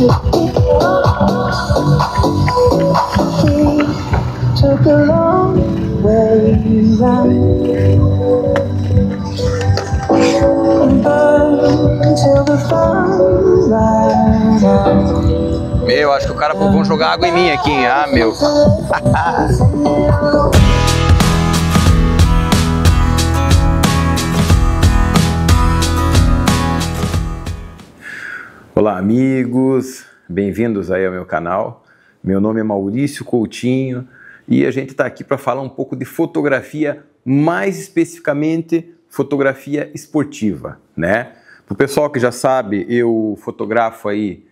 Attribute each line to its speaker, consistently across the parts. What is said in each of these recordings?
Speaker 1: Took a long way round and burned till the fun ran out.
Speaker 2: Meu, acho que o cara vão jogar água em mim aqui, hein? Ah, meu. Olá, amigos. Bem-vindos aí ao meu canal. Meu nome é Maurício Coutinho e a gente está aqui para falar um pouco de fotografia, mais especificamente fotografia esportiva, né? Para o pessoal que já sabe, eu fotografo aí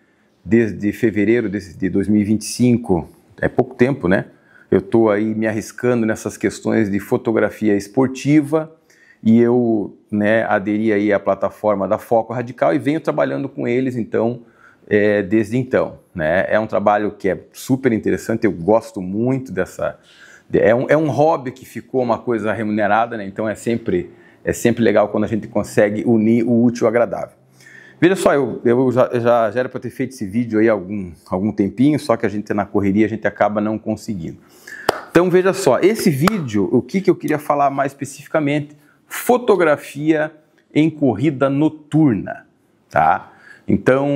Speaker 2: desde fevereiro de 2025, é pouco tempo, né? Eu estou aí me arriscando nessas questões de fotografia esportiva e eu, né, aderi aí à plataforma da Foco Radical e venho trabalhando com eles, então, desde então, né? É um trabalho que é super interessante, eu gosto muito dessa... É um hobby que ficou uma coisa remunerada, né? Então é sempre legal quando a gente consegue unir o útil ao agradável. Veja só, eu já era para ter feito esse vídeo aí há algum tempinho, só que a gente na correria a gente acaba não conseguindo. Então veja só, esse vídeo, o que eu queria falar mais especificamente, fotografia em corrida noturna, tá? Então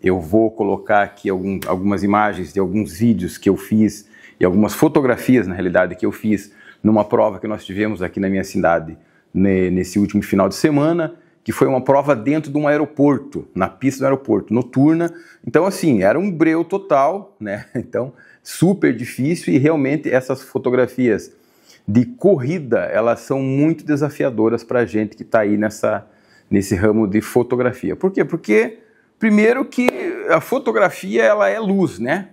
Speaker 2: eu vou colocar aqui algumas imagens de alguns vídeos que eu fiz e algumas fotografias, na realidade, que eu fiz numa prova que nós tivemos aqui na minha cidade nesse último final de semana, que foi uma prova dentro de um aeroporto, na pista do aeroporto, noturna. Então, assim, era um breu total, né? Então, super difícil e realmente essas fotografias de corrida, elas são muito desafiadoras para a gente que está aí nesse ramo de fotografia. Por quê? Porque, primeiro que a fotografia, ela é luz, né?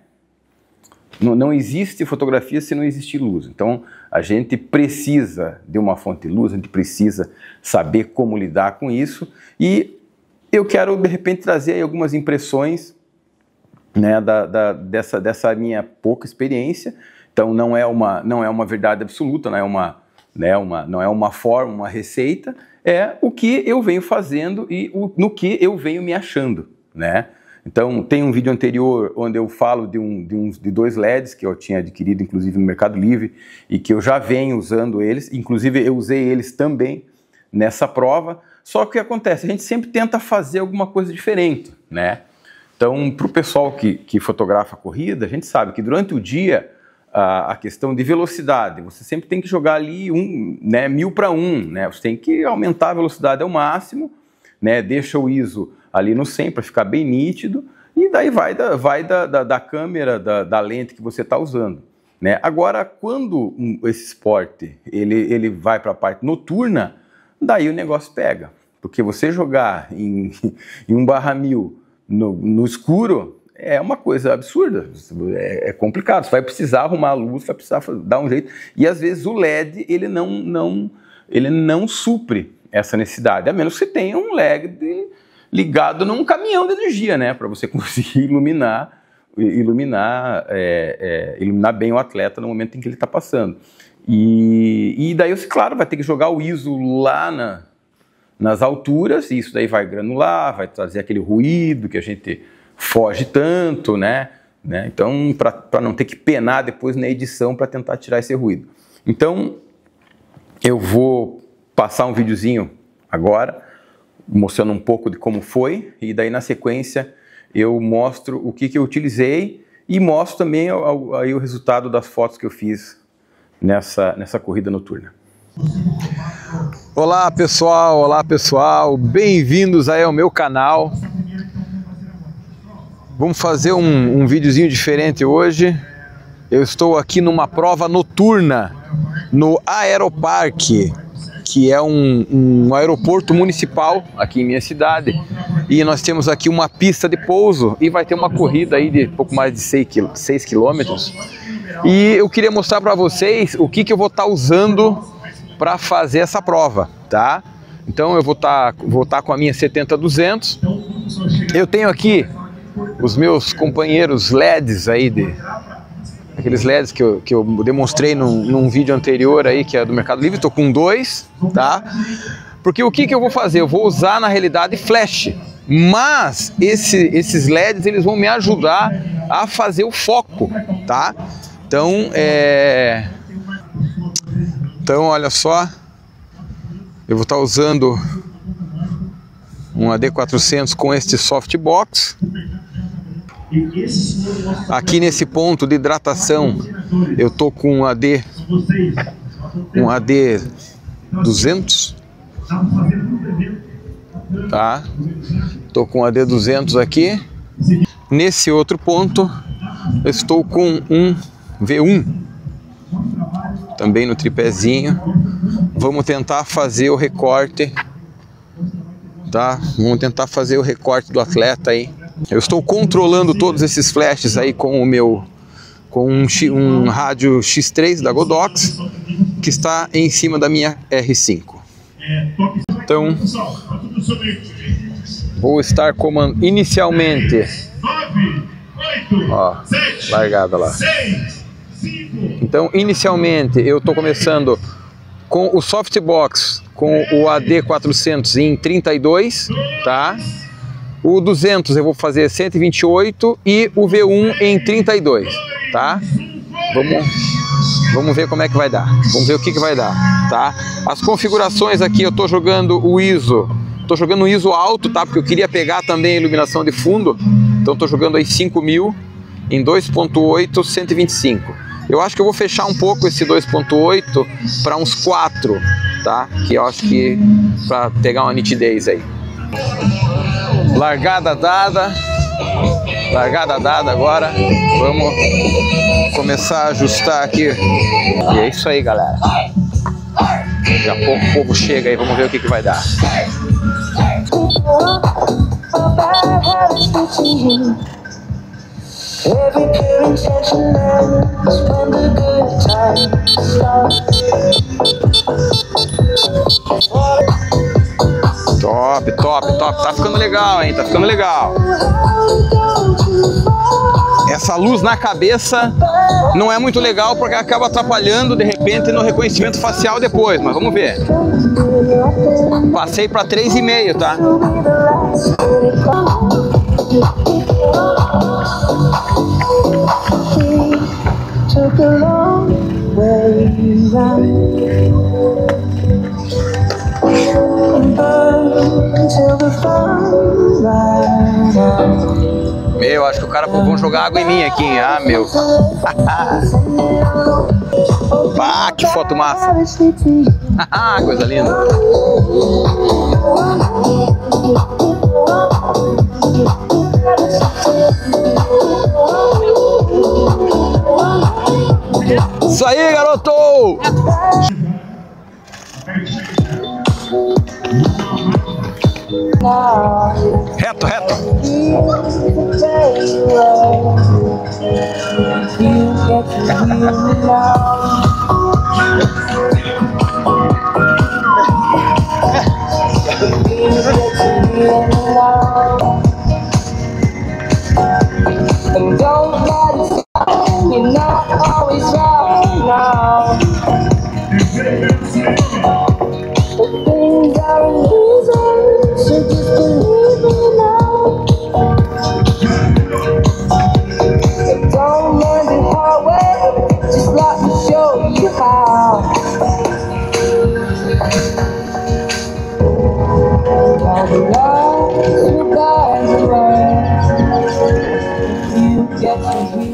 Speaker 2: Não existe fotografia se não existir luz. Então, a gente precisa de uma fonte de luz, a gente precisa saber como lidar com isso. E eu quero, de repente, trazer aí algumas impressões, né, dessa minha pouca experiência. Então, não é uma verdade absoluta, não é uma forma, uma receita. É o que eu venho fazendo e no que eu venho me achando, né? Então, tem um vídeo anterior onde eu falo de dois LEDs que eu tinha adquirido, inclusive, no Mercado Livre, e que eu já venho usando eles, inclusive eu usei eles também nessa prova, só que o que acontece? A gente sempre tenta fazer alguma coisa diferente, né? Então, para o pessoal que fotografa a corrida, a gente sabe que durante o dia, a questão de velocidade, você sempre tem que jogar ali 1000 para 1, né? Você tem que aumentar a velocidade ao máximo, né? Deixa o ISO ali no 100 para ficar bem nítido, e daí vai da câmera, da lente que você está usando, né? Agora, quando esse esporte ele vai para a parte noturna, daí o negócio pega, porque você jogar em 1/1000 no escuro é uma coisa absurda, é complicado, você vai precisar arrumar a luz, vai precisar dar um jeito, e às vezes o LED ele não supre essa necessidade, a menos que você tenha um LED ligado num caminhão de energia, né, para você conseguir iluminar bem o atleta no momento em que ele está passando. E daí você, claro, vai ter que jogar o ISO lá nas alturas, e isso daí vai granular, vai trazer aquele ruído que a gente foge tanto, né? Então, para não ter que penar depois na edição para tentar tirar esse ruído. Então, eu vou passar um videozinho agora, mostrando um pouco de como foi, e daí na sequência eu mostro o que eu utilizei e mostro também aí o resultado das fotos que eu fiz nessa corrida noturna. Olá pessoal, bem-vindos aí ao meu canal. Vamos fazer um videozinho diferente hoje. Eu estou aqui numa prova noturna no Aeroparque, que é um aeroporto municipal aqui em minha cidade, e nós temos aqui uma pista de pouso e vai ter uma corrida aí de pouco mais de 6 quilômetros, e eu queria mostrar para vocês o que eu vou estar usando para fazer essa prova, tá? Então eu vou estar com a minha 70-200, eu tenho aqui os meus companheiros LEDs aí, aqueles LEDs que eu demonstrei num vídeo anterior aí, que é do Mercado Livre. Estou com 2, tá? Porque o que eu vou fazer? Eu vou usar, na realidade, flash, mas esses LEDs eles vão me ajudar a fazer o foco, tá? Então olha só, eu vou estar usando um AD400 com este softbox. Aqui nesse ponto de hidratação eu tô com um AD200, tá? Tô com um AD200 aqui. Nesse outro ponto eu estou com um V1 também no tripézinho. Vamos tentar fazer o recorte, tá? Vamos tentar fazer o recorte do atleta aí. Eu estou controlando todos esses flashes aí com um rádio X3 da Godox, que está em cima da minha R5. Então, vou estar comandando inicialmente, ó, largada lá. Então, inicialmente eu estou começando com o softbox com o AD400 em 32, tá? O 200 eu vou fazer 128 e o V1 em 32, tá? Vamos ver como é que vai dar. Vamos ver o que vai dar, tá? As configurações aqui eu tô jogando o ISO. Tô jogando o ISO alto, tá? Porque eu queria pegar também a iluminação de fundo. Então tô jogando aí 5000 em 2.8, 125. Eu acho que eu vou fechar um pouco esse 2.8 para uns 4, tá? Que eu acho que para pegar uma nitidez aí. Largada dada agora, vamos começar a ajustar aqui. E é isso aí, galera. Daqui a pouco o povo chega aí, vamos ver o que vai dar. Top, tá ficando legal, hein? Tá ficando legal. Essa luz na cabeça não é muito legal porque acaba atrapalhando de repente no reconhecimento facial depois, mas vamos ver. Passei para 3,5, tá? Meu, acho que o cara vão jogar água em mim aqui, hein? Ah, meu. Ah, que foto massa. Coisa linda. Isso aí, garoto! Reto.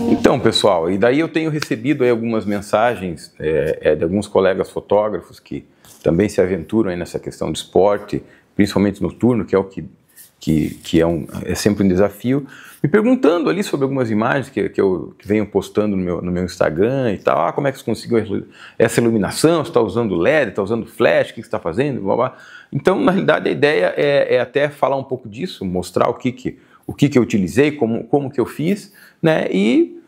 Speaker 2: Então, pessoal, e daí eu tenho recebido aí algumas mensagens de alguns colegas fotógrafos que também se aventuram aí nessa questão de esporte, principalmente noturno, que é o que é sempre um desafio, me perguntando ali sobre algumas imagens que eu venho postando no meu Instagram e tal. Como é que você conseguiu essa iluminação? Você está usando LED, está usando flash, o que você está fazendo? Blá, blá. Então, na realidade, a ideia é até falar um pouco disso, mostrar o que eu utilizei, como que eu fiz, né? E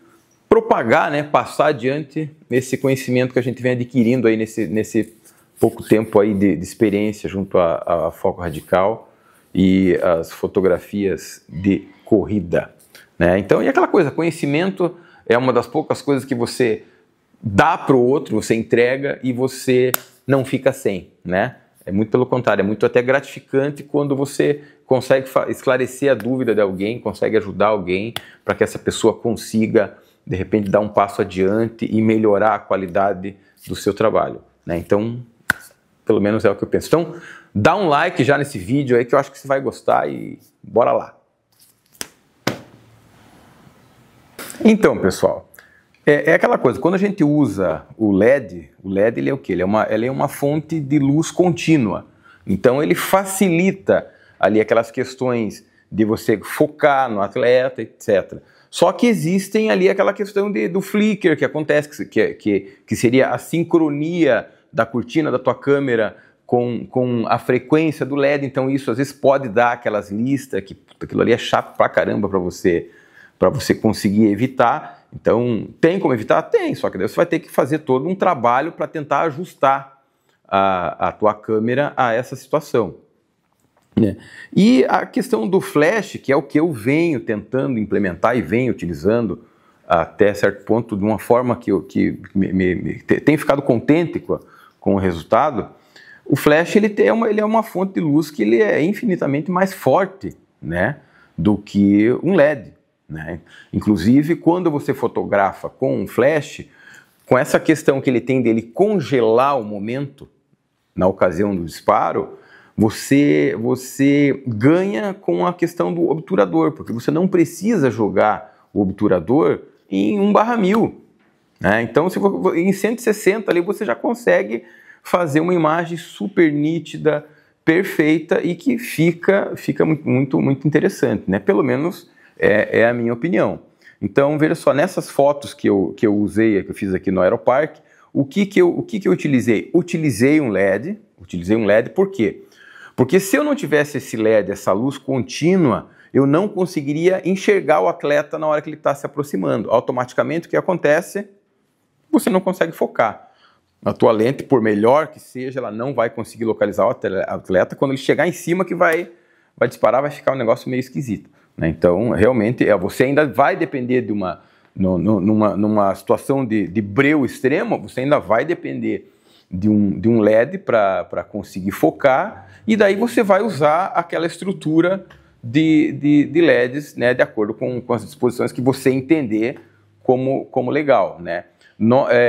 Speaker 2: propagar, né? Passar adiante esse conhecimento que a gente vem adquirindo aí nesse pouco tempo aí de experiência junto a Foco Radical e as fotografias de corrida, né? Então, e aquela coisa, conhecimento é uma das poucas coisas que você dá para o outro, você entrega e você não fica sem, né? É muito pelo contrário, é muito até gratificante quando você consegue esclarecer a dúvida de alguém, consegue ajudar alguém para que essa pessoa consiga, de repente, dar um passo adiante e melhorar a qualidade do seu trabalho, né? Então, pelo menos é o que eu penso. Então, dá um like já nesse vídeo aí que eu acho que você vai gostar e bora lá. Então, pessoal, é aquela coisa, quando a gente usa o LED ele é o quê? Ele é uma fonte de luz contínua. Então ele facilita ali aquelas questões de você focar no atleta, etc. Só que existem ali aquela questão do flicker que acontece, que seria a sincronia da cortina da tua câmera com a frequência do LED. Então isso às vezes pode dar aquelas listas, que aquilo ali é chato pra caramba para você conseguir evitar. Então, tem como evitar? Tem, só que daí você vai ter que fazer todo um trabalho para tentar ajustar a tua câmera a essa situação, né? E a questão do flash, que é o que eu venho tentando implementar e venho utilizando até certo ponto de uma forma que tenho ficado contente com o resultado. O flash ele é uma fonte de luz que ele é infinitamente mais forte, né, do que um LED. Né? Inclusive, quando você fotografa com um flash, com essa questão que ele tem dele congelar o momento na ocasião do disparo, você ganha com a questão do obturador, porque você não precisa jogar o obturador em 1/1000. Né? Então, em 160 ali você já consegue fazer uma imagem super nítida, perfeita e que fica muito, muito interessante, né? Pelo menos é a minha opinião. Então, veja só, nessas fotos que eu usei, que eu fiz aqui no Aeropark, o que eu utilizei? Utilizei um LED, por quê? Porque se eu não tivesse esse LED, essa luz contínua, eu não conseguiria enxergar o atleta na hora que ele está se aproximando. Automaticamente, o que acontece? Você não consegue focar. A tua lente, por melhor que seja, ela não vai conseguir localizar o atleta. Quando ele chegar em cima que vai disparar, vai ficar um negócio meio esquisito. Então, realmente, você ainda vai depender de numa situação de breu extremo, você ainda vai depender de um LED para conseguir focar, e daí você vai usar aquela estrutura de LEDs, né, de acordo com as disposições que você entender como legal, né?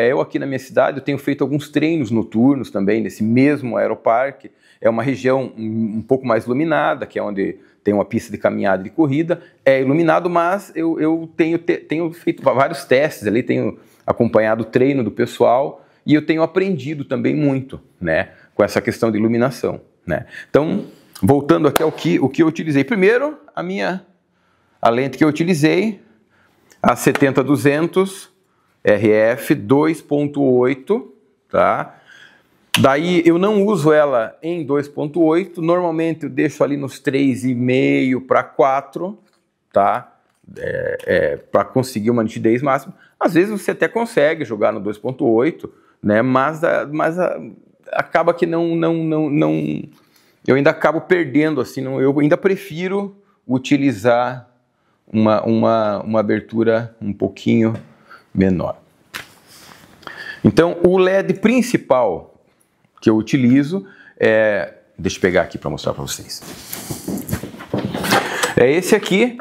Speaker 2: Eu aqui na minha cidade eu tenho feito alguns treinos noturnos também, nesse mesmo Aeropark. É uma região um pouco mais iluminada, que é onde tem uma pista de caminhada e de corrida, é iluminado, mas eu tenho feito vários testes ali, tenho acompanhado o treino do pessoal e eu tenho aprendido também muito, né, com essa questão de iluminação, né? Então, voltando aqui o que eu utilizei. Primeiro, a lente que eu utilizei, a 70-200 RF 2.8, tá? Daí eu não uso ela em 2.8, normalmente eu deixo ali nos 3,5 para 4, tá? Para conseguir uma nitidez máxima. Às vezes você até consegue jogar no 2.8, né? Mas acaba que eu ainda acabo perdendo, assim, eu ainda prefiro utilizar uma abertura um pouquinho menor. Então, o LED principal que eu utilizo deixa eu pegar aqui para mostrar para vocês. É esse aqui,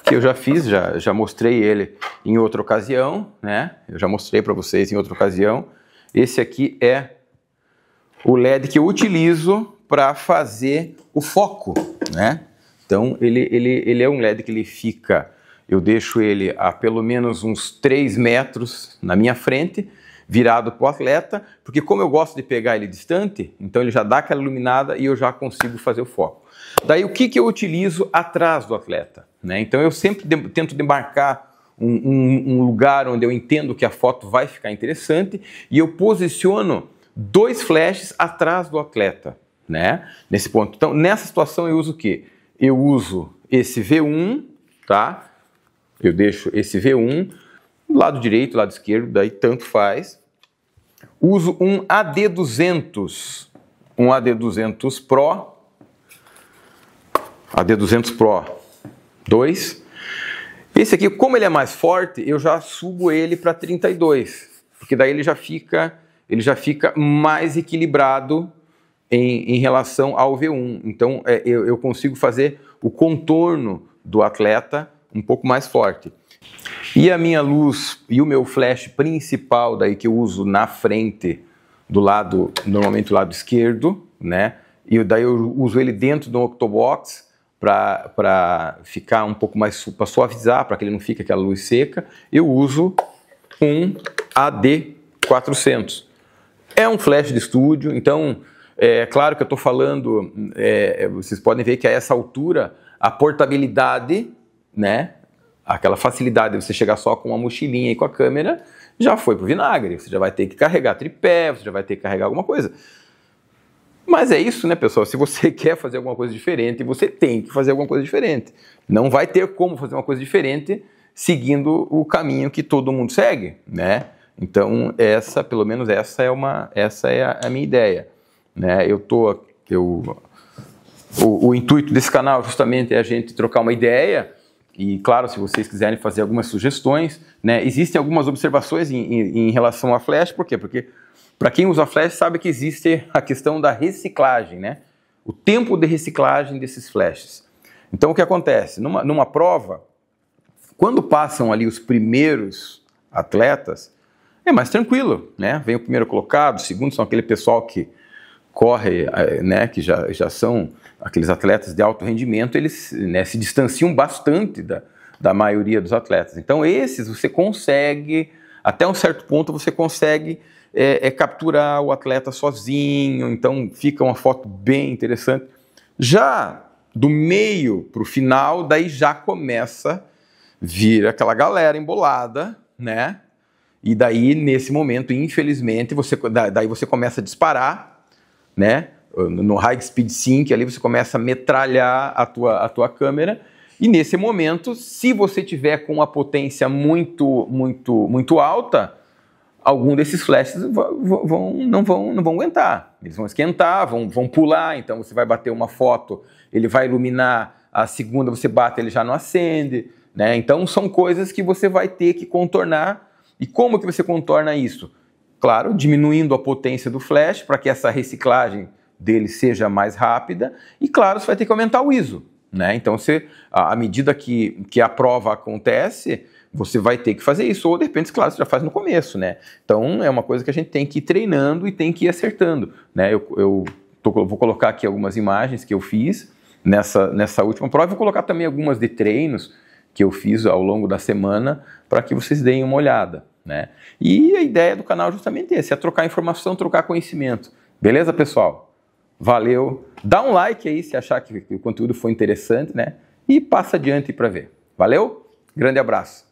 Speaker 2: que eu já fiz, já mostrei ele em outra ocasião, né? Eu já mostrei para vocês em outra ocasião. Esse aqui é o LED que eu utilizo para fazer o foco, né? Então, ele é um LED que ele fica, eu deixo ele a pelo menos uns 3 metros na minha frente, virado para o atleta, porque como eu gosto de pegar ele distante, então ele já dá aquela iluminada e eu já consigo fazer o foco. Daí o que eu utilizo atrás do atleta, né? Então eu sempre tento demarcar um lugar onde eu entendo que a foto vai ficar interessante e eu posiciono 2 flashes atrás do atleta, né? Nesse ponto. Então nessa situação eu uso o quê? Eu uso esse V1, tá? Eu deixo esse V1, lado direito, lado esquerdo, daí tanto faz. Uso um AD200 Pro, AD200 Pro 2. Esse aqui, como ele é mais forte, eu já subo ele para 32, porque daí ele já fica mais equilibrado em relação ao V1. Então, eu consigo fazer o contorno do atleta um pouco mais forte. E a minha luz e o meu flash principal daí que eu uso na frente do lado, normalmente do lado esquerdo, né? E daí eu uso ele dentro do octobox para ficar um pouco mais, para suavizar, para que ele não fique aquela luz seca. Eu uso um AD400. É um flash de estúdio, então é claro que eu estou falando, vocês podem ver que a essa altura a portabilidade, né? Aquela facilidade de você chegar só com uma mochilinha e com a câmera, já foi pro vinagre. Você já vai ter que carregar tripé, você já vai ter que carregar alguma coisa. Mas é isso, né, pessoal? Se você quer fazer alguma coisa diferente, você tem que fazer alguma coisa diferente. Não vai ter como fazer uma coisa diferente seguindo o caminho que todo mundo segue, né? Então, pelo menos essa é a minha ideia, né? O intuito desse canal justamente é a gente trocar uma ideia. E claro, se vocês quiserem fazer algumas sugestões, né, existem algumas observações em relação a flash, por quê? Porque para quem usa flash sabe que existe a questão da reciclagem, né? O tempo de reciclagem desses flashes. Então o que acontece? Numa prova, quando passam ali os primeiros atletas, é mais tranquilo, né? Vem o primeiro colocado, o segundo são aquele pessoal que corre, né, que já são aqueles atletas de alto rendimento, eles, né, se distanciam bastante da maioria dos atletas. Então esses você consegue, até um certo ponto você consegue capturar o atleta sozinho, então fica uma foto bem interessante. Já do meio para o final, daí já começa a vir aquela galera embolada, né? E daí nesse momento, infelizmente, daí você começa a disparar, né? No High Speed Sync, ali você começa a metralhar a tua câmera, e nesse momento, se você tiver com uma potência muito alta, algum desses flashes não vão aguentar, eles vão esquentar, vão pular, então você vai bater uma foto, ele vai iluminar, a segunda você bate, ele já não acende, né? Então são coisas que você vai ter que contornar. E como que você contorna isso? Claro, diminuindo a potência do flash para que essa reciclagem dele seja mais rápida, e claro, você vai ter que aumentar o ISO, né? Então, à medida que a prova acontece, você vai ter que fazer isso, ou de repente, claro, você já faz no começo, né? Então, é uma coisa que a gente tem que ir treinando e tem que ir acertando, né? Eu vou colocar aqui algumas imagens que eu fiz nessa última prova, vou colocar também algumas de treinos que eu fiz ao longo da semana para que vocês deem uma olhada, né? E a ideia do canal justamente é trocar informação, trocar conhecimento. Beleza, pessoal? Valeu! Dá um like aí se achar que o conteúdo foi interessante, né? E passa adiante para ver. Valeu? Grande abraço!